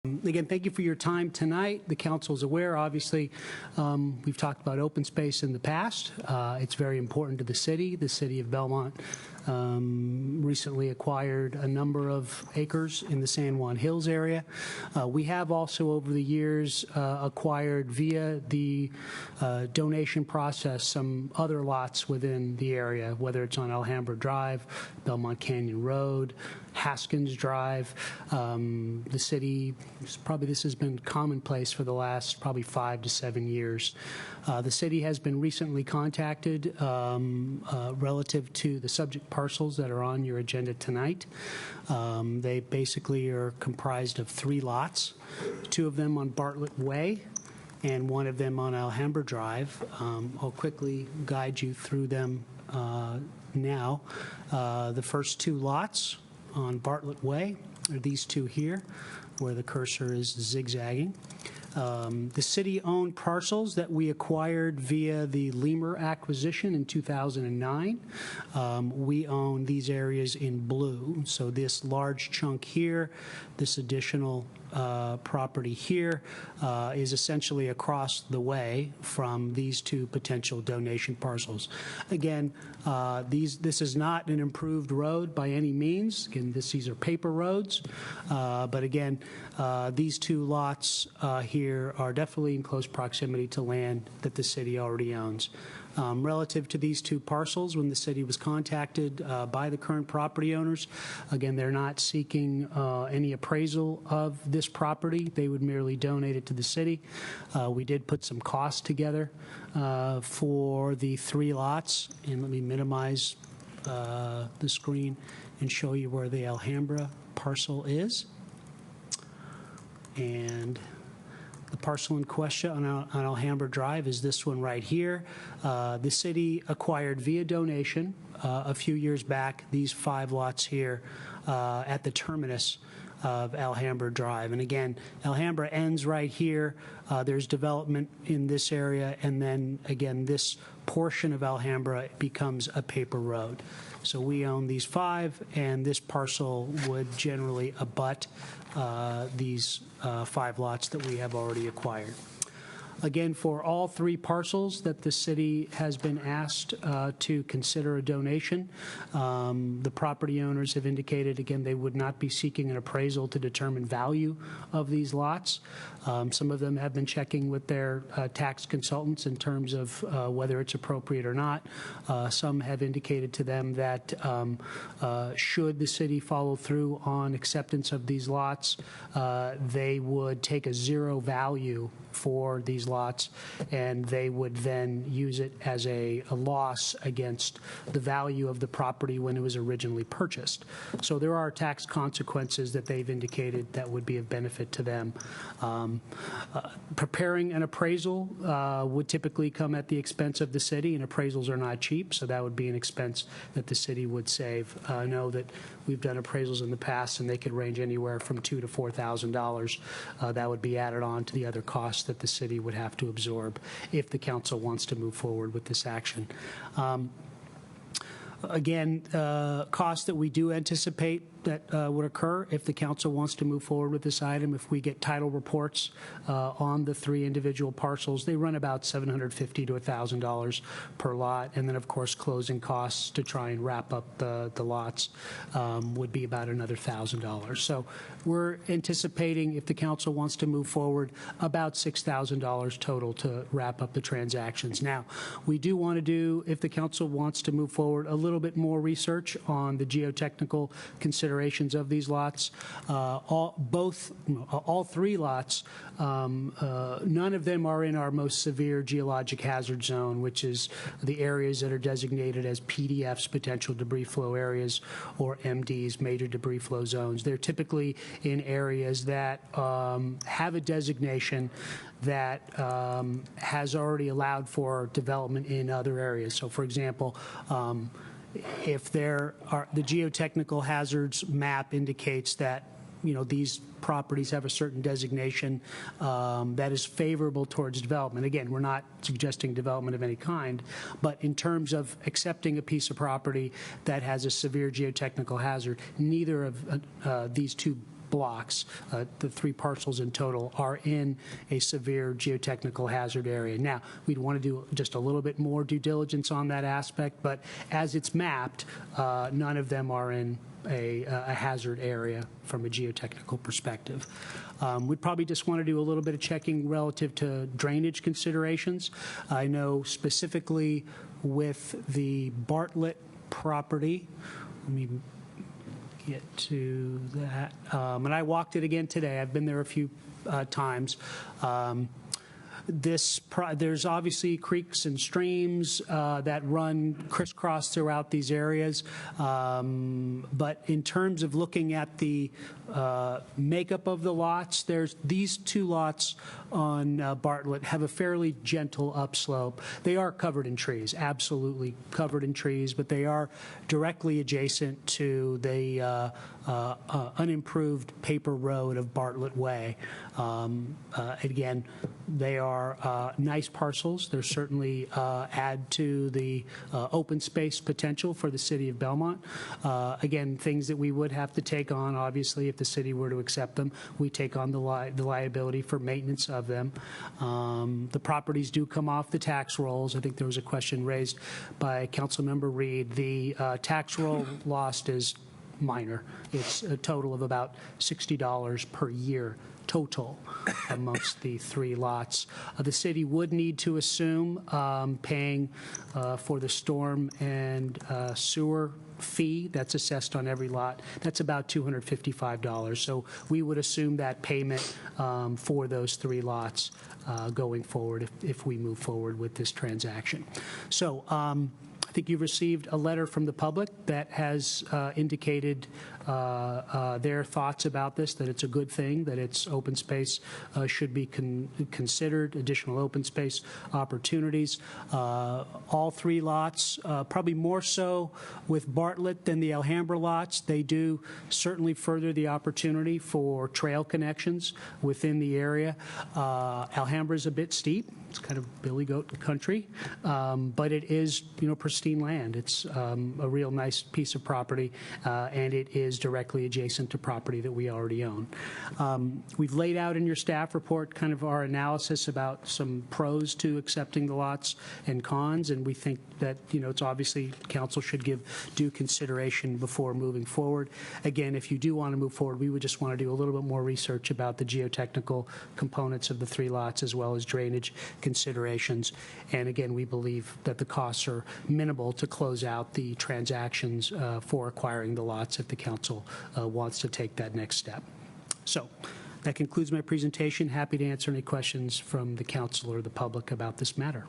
Again, thank you for your time tonight. The council is aware, obviously, we've talked about open space in the past. It's very important to the city. The city of Belmont recently acquired a number of acres in the San Juan Hills area. We have also, over the years, acquired via the donation process some other lots within the area, whether it's on Alhambra Drive, Belmont Canyon Road, Haskins Drive. The city, this has been commonplace for the last probably 5 to 7 years. The city has been recently contacted relative to the subject parcels that are on your agenda tonight. They basically are comprised of 3 lots, 2 of them on Bartlett Way and 1 of them on Alhambra Drive. I'll quickly guide you through them now. The first 2 lots on Bartlett Way are these 2 here, where the cursor is zigzagging. The city-owned parcels that we acquired via the Lemur acquisition in 2009. We own these areas in blue. So this large chunk here, this additional property here is essentially across the way from these 2 potential donation parcels. Again, this is not an improved road by any means. Again, these are paper roads. But again, these 2 lots here are definitely in close proximity to land that the city already owns. Relative to these 2 parcels, when the city was contacted by the current property owners, again, they're not seeking any appraisal of this property. They would merely donate it to the city. We did put some costs together for the 3 lots, and let me minimize the screen and show you where the Alhambra parcel is. And the parcel in question on Alhambra Drive is this one right here. The city acquired via donation a few years back these 5 lots here at the terminus of Alhambra Drive. And again, Alhambra ends right here. There's development in this area, and then again, this portion of Alhambra becomes a paper road. So we own these 5, and this parcel would generally abut these 5 lots that we have already acquired. Again, for all 3 parcels that the city has been asked to consider a donation, the property owners have indicated, again, they would not be seeking an appraisal to determine value of these lots. Some of them have been checking with their tax consultants in terms of whether it's appropriate or not. Some have indicated to them that should the city follow through on acceptance of these lots, they would take a 0 value for these lots, and they would then use it as a loss against the value of the property when it was originally purchased. So there are tax consequences that they've indicated that would be of benefit to them. Preparing an appraisal would typically come at the expense of the city, and appraisals are not cheap, so that would be an expense that the city would save. I know that we've done appraisals in the past, and they could range anywhere from $2,000 to $4,000. That would be added on to the other costs that the city would have to absorb if the council wants to move forward with this action. Again, costs that we do anticipate that would occur if the council wants to move forward with this item. If we get title reports on the 3 individual parcels, they run about $750 to $1,000 per lot, and then of course closing costs to try and wrap up the lots would be about another $1,000. So we're anticipating, if the council wants to move forward, about $6,000 total to wrap up the transactions. Now, we do want to do, if the council wants to move forward, a little bit more research on the geotechnical considerations of these lots. All 3 lots, none of them are in our most severe geologic hazard zone, which is the areas that are designated as PDFs, potential debris flow areas, or MDs, major debris flow zones. They're typically in areas that have a designation that has already allowed for development in other areas. So, for example, if there are, the geotechnical hazards map indicates that, you know, these properties have a certain designation that is favorable towards development. Again, we're not suggesting development of any kind, but in terms of accepting a piece of property that has a severe geotechnical hazard, neither of these 2 blocks, the 3 parcels in total, are in a severe geotechnical hazard area. Now, we'd want to do just a little bit more due diligence on that aspect, but as it's mapped, none of them are in a hazard area from a geotechnical perspective. We'd probably just want to do a little bit of checking relative to drainage considerations. I know specifically with the Bartlett property, let me get to that. And I walked it again today. I've been there a few times. There's obviously creeks and streams that run crisscross throughout these areas, but in terms of looking at the makeup of the lots, there's these 2 lots on Bartlett have a fairly gentle upslope. They are covered in trees, absolutely covered in trees, but they are directly adjacent to the unimproved paper road of Bartlett Way. Again, they are nice parcels. They're certainly add to the open space potential for the city of Belmont. Again, things that we would have to take on, obviously, if the city were to accept them. We take on the liability for maintenance of them. The properties do come off the tax rolls. I think there was a question raised by Councilmember Reed. The tax roll lost is minor. It's a total of about $60 per year total amongst the 3 lots. The city would need to assume paying for the storm and sewer fee that's assessed on every lot. That's about $255. So we would assume that payment for those 3 lots going forward if we move forward with this transaction. So I think you've received a letter from the public that has indicated their thoughts about this, that it's a good thing, that it's open space should be considered, additional open space opportunities. All 3 lots, probably more so with Bartlett than the Alhambra lots. They do certainly further the opportunity for trail connections within the area. Alhambra is a bit steep. It's kind of billy goat country, but it is, pristine land. It's a real nice piece of property, and it is directly adjacent to property that we already own. We've laid out in your staff report kind of our analysis about some pros to accepting the lots and cons, and we think that, it's obviously council should give due consideration before moving forward. Again, if you do want to move forward, we would just want to do a little bit more research about the geotechnical components of the 3 lots as well as drainage considerations. And again, we believe that the costs are minimal to close out the transactions for acquiring the lots if the council wants to take that next step. So that concludes my presentation. Happy to answer any questions from the council or the public about this matter.